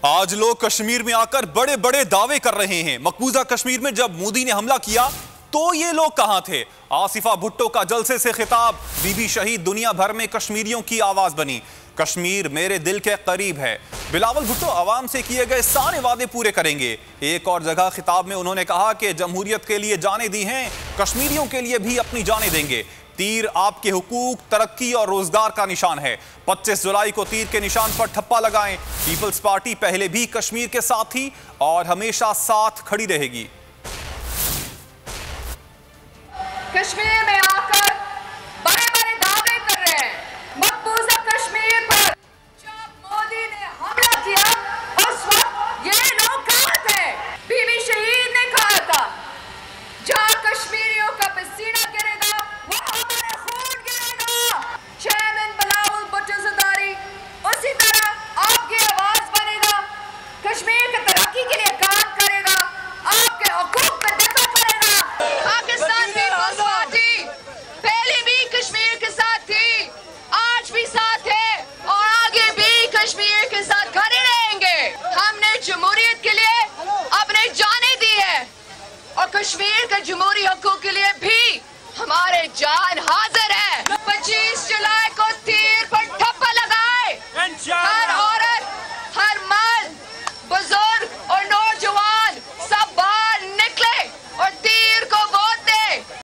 आज लोग कश्मीर में आकर बड़े बड़े दावे कर रहे हैं। मकबूजा कश्मीर में जब मोदी ने हमला किया तो ये लोग कहां थे? आसिफा भुट्टो का जलसे से खिताब, बीबी शहीद दुनिया भर में कश्मीरियों की आवाज बनी। कश्मीर मेरे दिल के करीब है। बिलावल भुट्टो आवाम से किए गए सारे वादे पूरे करेंगे। एक और जगह खिताब में उन्होंने कहा कि जमहूरियत के लिए जानें दी हैं, कश्मीरियों के लिए भी अपनी जानें देंगे। तीर आपके हुकूक, तरक्की और रोजगार का निशान है। 25 जुलाई को तीर के निशान पर ठप्पा लगाएं। पीपल्स पार्टी पहले भी कश्मीर के साथ थी और हमेशा साथ खड़ी रहेगी। कश्मीर में आकर बड़े बड़े दावे कर रहे हैं। मकबूजा कश्मीर पर जब मोदी ने हमला किया उस वक्त ये लोग कहां थे? बीबी शहीद ने कहा था जहां कश्मीरियों का पसीना गिरेगा वो हमारा खून गिरेगा। चेयरमैन बिलावल भुट्टो ज़रदारी उसी तरह आपकी आवाज बनेगा, कश्मीर की तरक्की के लिए काम करेगा, आपके हकूक पे दफा करेगा। पाकिस्तान पीपल्स पार्टी पहले भी कश्मीर के साथ थी, आज भी साथ है और आगे भी कश्मीर के साथ खड़े रहेंगे। हमने जमहूरियत के लिए अपने जाने दी है और कश्मीर के जमहूरी हकूक के लिए भी हमारे जान हाजिर है। 25 जुलाई